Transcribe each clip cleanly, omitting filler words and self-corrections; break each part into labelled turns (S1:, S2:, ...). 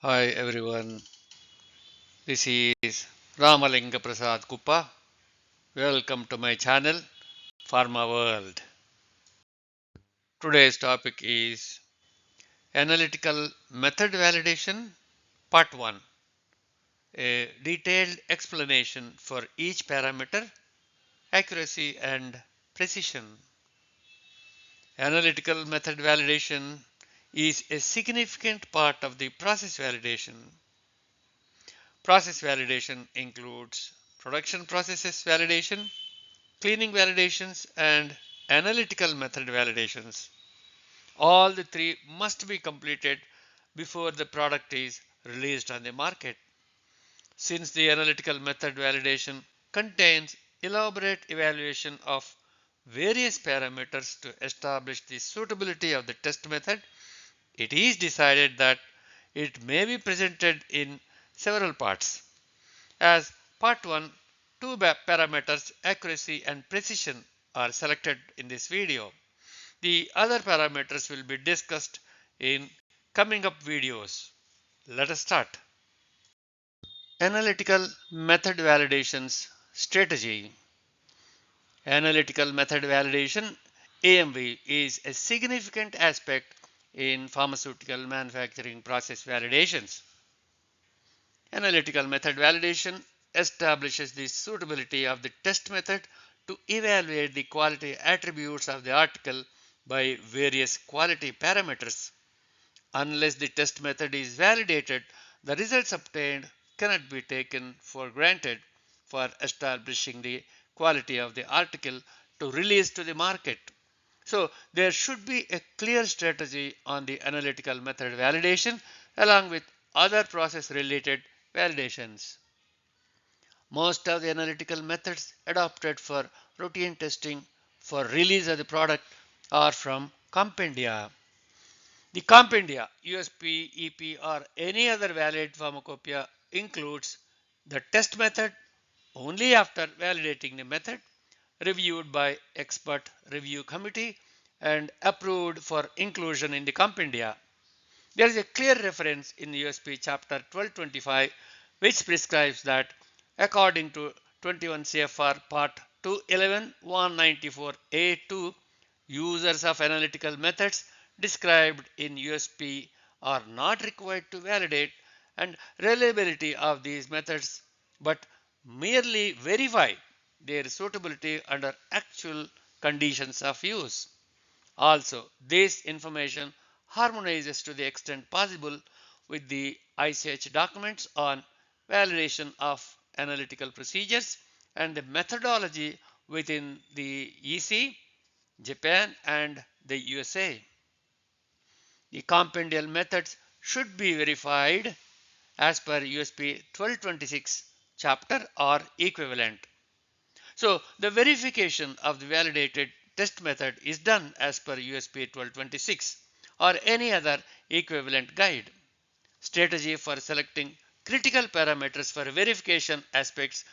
S1: Hi everyone, this is Ramalinga Prasad Kuppa. Welcome to my channel, Pharma World. Today's topic is Analytical Method Validation, Part 1. A detailed explanation for each parameter, accuracy and precision. Analytical method validation is a significant part of the process validation. Process validation includes production processes validation, cleaning validations, and analytical method validations. All the three must be completed before the product is released on the market. Since the analytical method validation contains elaborate evaluation of various parameters to establish the suitability of the test method, it is decided that it may be presented in several parts. As part 1, two parameters, accuracy and precision, are selected in this video. The other parameters will be discussed in coming up videos. Let us start. Analytical method validations strategy. Analytical method validation (AMV) is a significant aspect in pharmaceutical manufacturing process validations. Analytical method validation establishes the suitability of the test method to evaluate the quality attributes of the article by various quality parameters. Unless the test method is validated, the results obtained cannot be taken for granted for establishing the quality of the article to release to the market. So there should be a clear strategy on the analytical method validation along with other process related validations. Most of the analytical methods adopted for routine testing for release of the product are from compendia. The compendia, USP, EP, or any other valid pharmacopoeia includes the test method only after validating the method, reviewed by expert review committee, and approved for inclusion in the compendia. There is a clear reference in the USP chapter 1225 which prescribes that according to 21 CFR part 211 194A2, users of analytical methods described in USP are not required to validate and reliability of these methods but merely verify their suitability under actual conditions of use. Also, this information harmonizes to the extent possible with the ICH documents on validation of analytical procedures and the methodology within the EC, Japan, and the USA. The compendial methods should be verified as per USP 1226 chapter or equivalent. So the verification of the validated test method is done as per USP 1226 or any other equivalent guide. Strategy for selecting critical parameters for verification aspects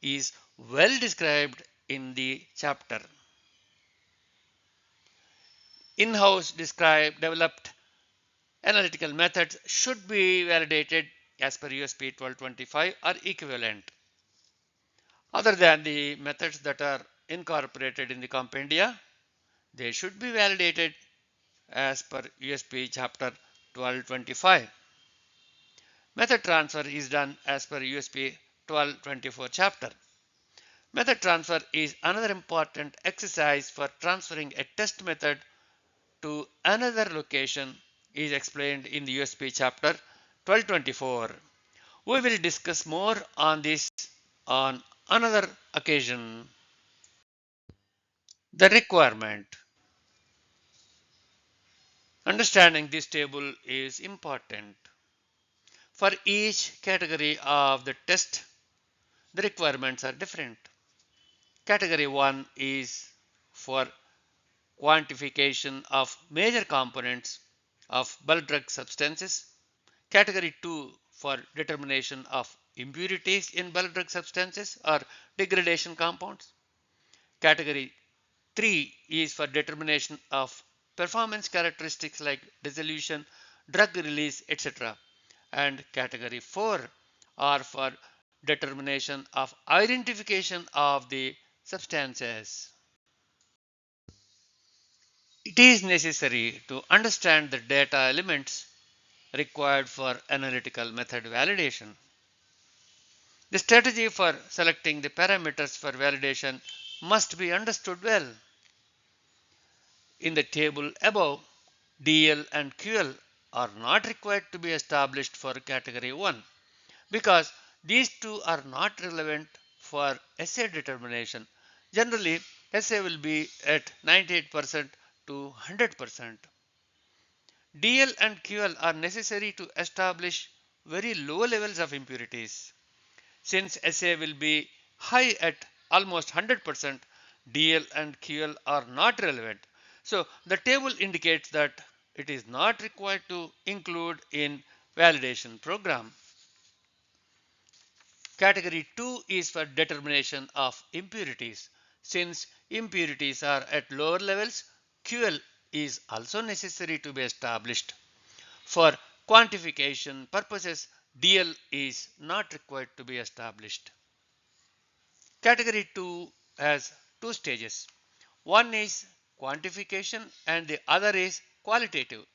S1: is well described in the chapter. In-house developed analytical methods should be validated as per USP 1225 or equivalent. Other than the methods that are incorporated in the compendia, they should be validated as per USP chapter 1225. Method transfer is done as per USP 1224 chapter. Method transfer is another important exercise for transferring a test method to another location is explained in the USP chapter 1224. We will discuss more on this on another occasion. The requirement. Understanding this table is important. For each category of the test, the requirements are different. Category 1 is for quantification of major components of bulk drug substances. Category 2 for determination of impurities in bulk drug substances or degradation compounds. Category 3 is for determination of performance characteristics like dissolution, drug release, etc. and category 4 are for determination of identification of the substances. It is necessary to understand the data elements required for analytical method validation. The strategy for selecting the parameters for validation must be understood well. In the table above, DL and QL are not required to be established for category 1 because these two are not relevant for SA determination. Generally, SA will be at 98% to 100%. DL and QL are necessary to establish very low levels of impurities. Since SA will be high at almost 100%, DL and QL are not relevant. So the table indicates that it is not required to include in validation program. Category 2 is for determination of impurities. Since impurities are at lower levels, QL is also necessary to be established. For quantification purposes, DL is not required to be established. Category 2 has two stages. One is quantification and the other is qualitative.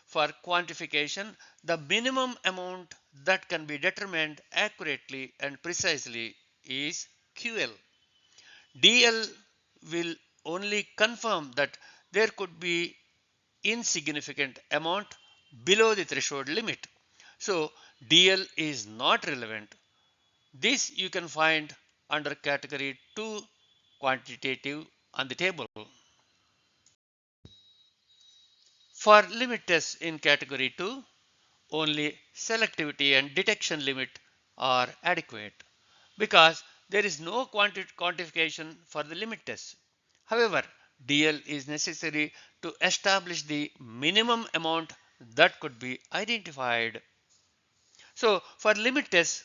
S1: For quantification, the minimum amount that can be determined accurately and precisely is QL. DL will only confirm that there could be insignificant amount below the threshold limit. So DL is not relevant. This you can find under category 2 quantitative on the table. For limit tests in category 2, only selectivity and detection limit are adequate because there is no quantification for the limit test. However, DL is necessary to establish the minimum amount that could be identified. So for limit tests,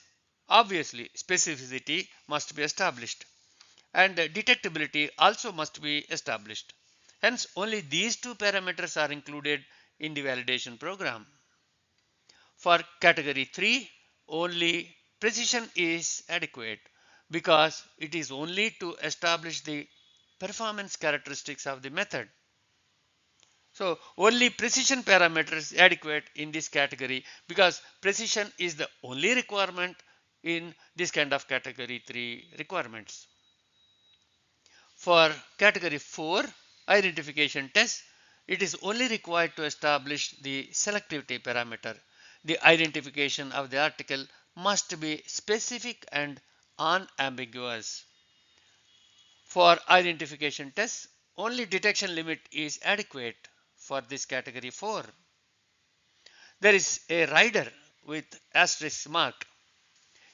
S1: obviously specificity must be established and detectability also must be established. Hence, only these two parameters are included in the validation program. For category 3, only precision is adequate because it is only to establish the performance characteristics of the method. So only precision parameter is adequate in this category because precision is the only requirement in this kind of category 3 requirements. For category 4 identification test, it is only required to establish the selectivity parameter. The identification of the article must be specific and unambiguous. For identification tests, only detection limit is adequate for this category 4. There is a rider with asterisk mark.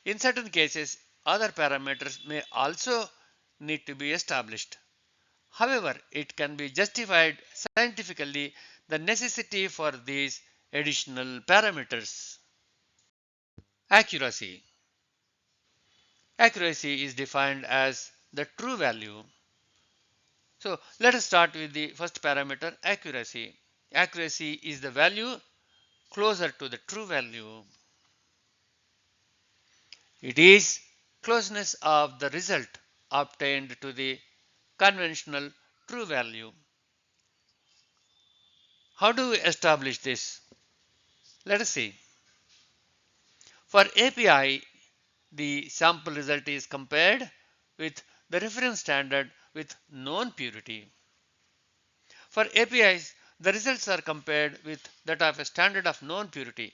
S1: In certain cases, other parameters may also need to be established. However, it can be justified scientifically the necessity for these additional parameters. Accuracy. Accuracy is defined as the true value. So let us start with the first parameter, accuracy. Accuracy is the value closer to the true value. It is closeness of the result obtained to the conventional true value. How do we establish this? Let us see. For API, the sample result is compared with the reference standard with known purity. For APIs, the results are compared with that of a standard of known purity.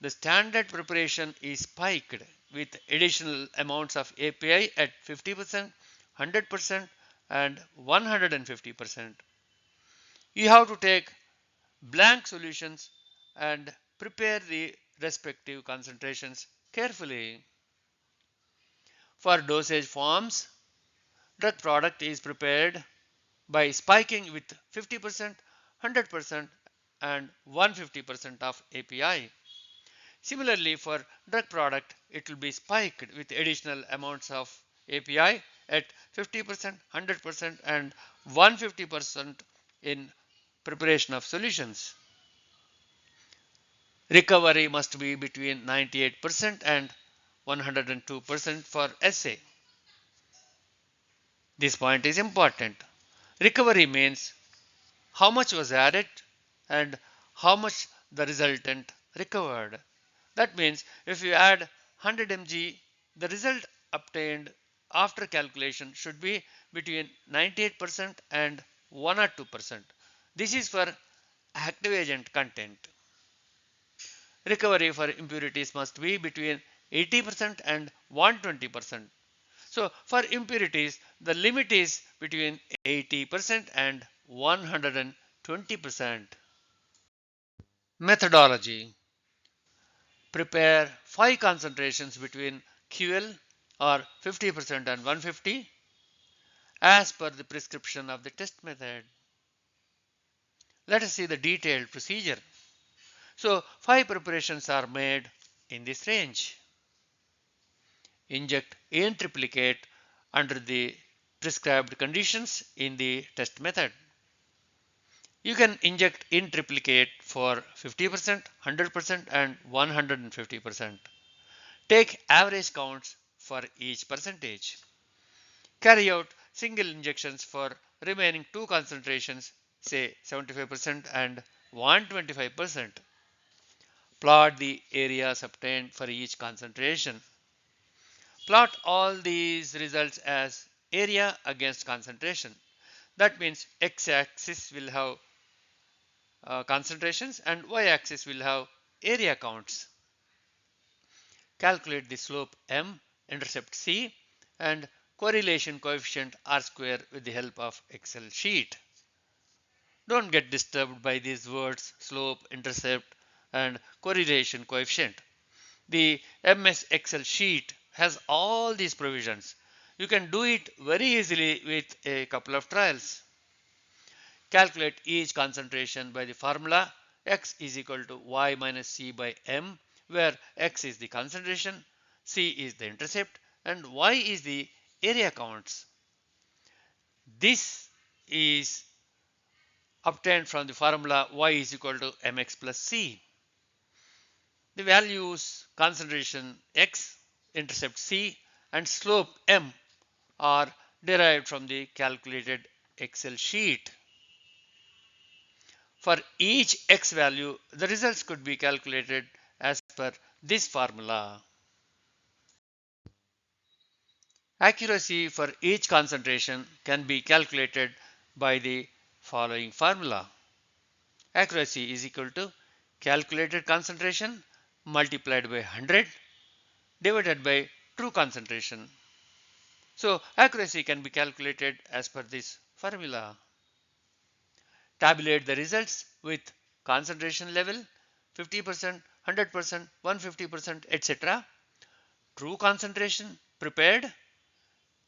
S1: The standard preparation is spiked with additional amounts of API at 50%, 100%, and 150%. You have to take blank solutions and prepare the respective concentrations carefully. For dosage forms, drug product is prepared by spiking with 50%, 100%, and 150% of API. Similarly, for drug product, it will be spiked with additional amounts of API at 50%, 100%, and 150% in preparation of solutions. Recovery must be between 98% and 102% for SA. This point is important. Recovery means how much was added and how much the resultant recovered. That means if you add 100 mg, the result obtained after calculation should be between 98% and 102%. This is for active agent content. Recovery for impurities must be between 80% and 120%. So for impurities, the limit is between 80% and 120%. Methodology. Prepare 5 concentrations between QL or 50% and 150 as per the prescription of the test method. Let us see the detailed procedure. So 5 preparations are made in this range. Inject in triplicate under the prescribed conditions in the test method. You can inject in triplicate for 50%, 100% and 150%. Take average counts for each percentage. Carry out single injections for remaining 2 concentrations, say 75% and 125%. Plot the areas obtained for each concentration. Plot all these results as area against concentration. That means x-axis will have concentrations and y-axis will have area counts. Calculate the slope m, intercept c, and correlation coefficient r square with the help of Excel sheet. Don't get disturbed by these words slope, intercept, and correlation coefficient. The MS Excel sheet has all these provisions. You can do it very easily with a couple of trials. Calculate each concentration by the formula x is equal to y minus c by m, where x is the concentration, c is the intercept, and y is the area counts. This is obtained from the formula y is equal to mx plus c. The values concentration x, intercept c, and slope m are derived from the calculated Excel sheet. For each x value, the results could be calculated as per this formula. Accuracy for each concentration can be calculated by the following formula. Accuracy is equal to calculated concentration multiplied by 100 divided by true concentration. So accuracy can be calculated as per this formula. Tabulate the results with concentration level 50%, 100%, 150%, etc. True concentration prepared,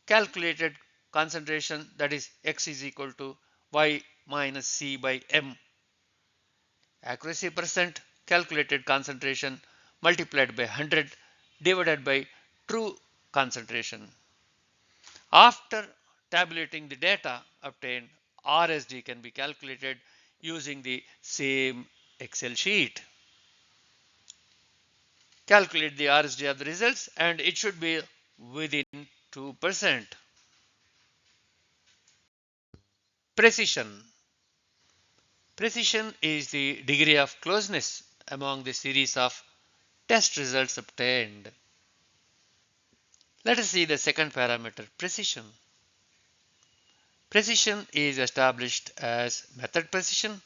S1: calculated concentration, that is x is equal to y minus c by m. Accuracy percent, calculated concentration multiplied by 100 divided by true concentration. After tabulating the data obtained, RSD can be calculated using the same Excel sheet. Calculate the RSD of the results and it should be within 2%. Precision. Precision is the degree of closeness among the series of test results obtained. Let us see the second parameter, precision. Precision is established as method precision,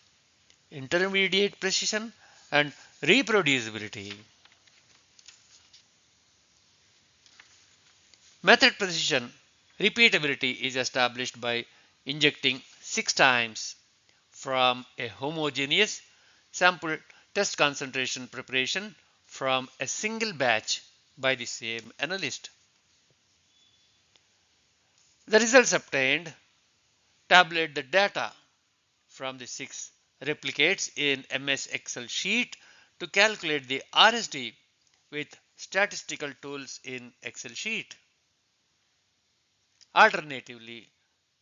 S1: intermediate precision, and reproducibility. Method precision repeatability is established by injecting 6 times from a homogeneous sample test concentration preparation from a single batch by the same analyst. The results obtained, tabulate the data from the 6 replicates in MS Excel sheet to calculate the RSD with statistical tools in Excel sheet. Alternatively,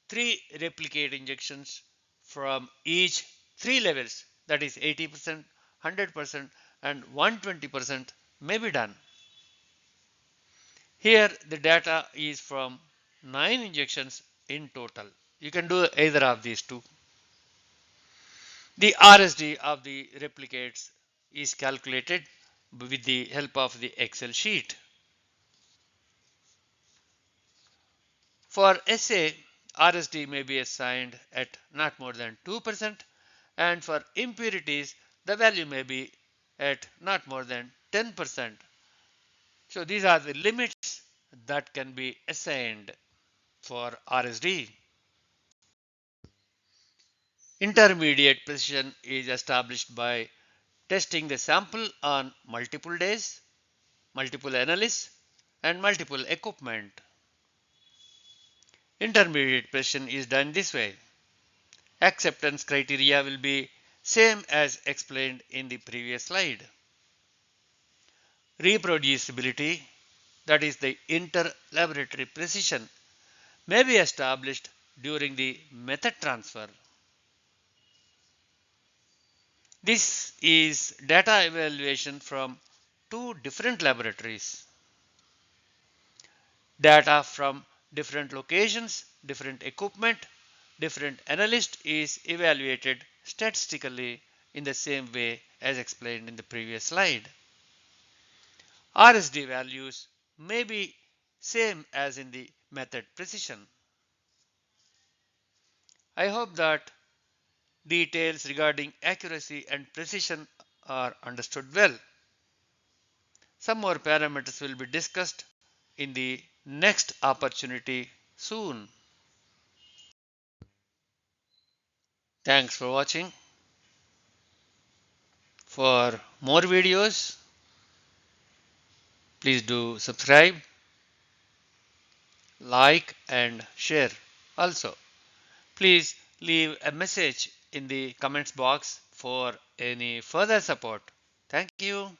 S1: 3 replicate injections from each 3 levels, that is 80%, 100% and 120% may be done. Here the data is from 9 injections in total. You can do either of these two. The RSD of the replicates is calculated with the help of the Excel sheet. For SA, RSD may be assigned at not more than 2%, and for impurities, the value may be at not more than 10%. So these are the limits that can be assigned for RSD. Intermediate precision is established by testing the sample on multiple days, multiple analysts, and multiple equipment. Intermediate precision is done this way. Acceptance criteria will be same as explained in the previous slide. Reproducibility, that is the inter-laboratory precision, may be established during the method transfer. This is data evaluation from two different laboratories. Data from different locations, different equipment, different analysts is evaluated statistically in the same way as explained in the previous slide. RSD values may be same as in the method precision. I hope that details regarding accuracy and precision are understood well. Some more parameters will be discussed in the next opportunity soon. Thanks for watching. For more videos, please do subscribe, like and share. Also, please leave a message in the comments box for any further support. Thank you.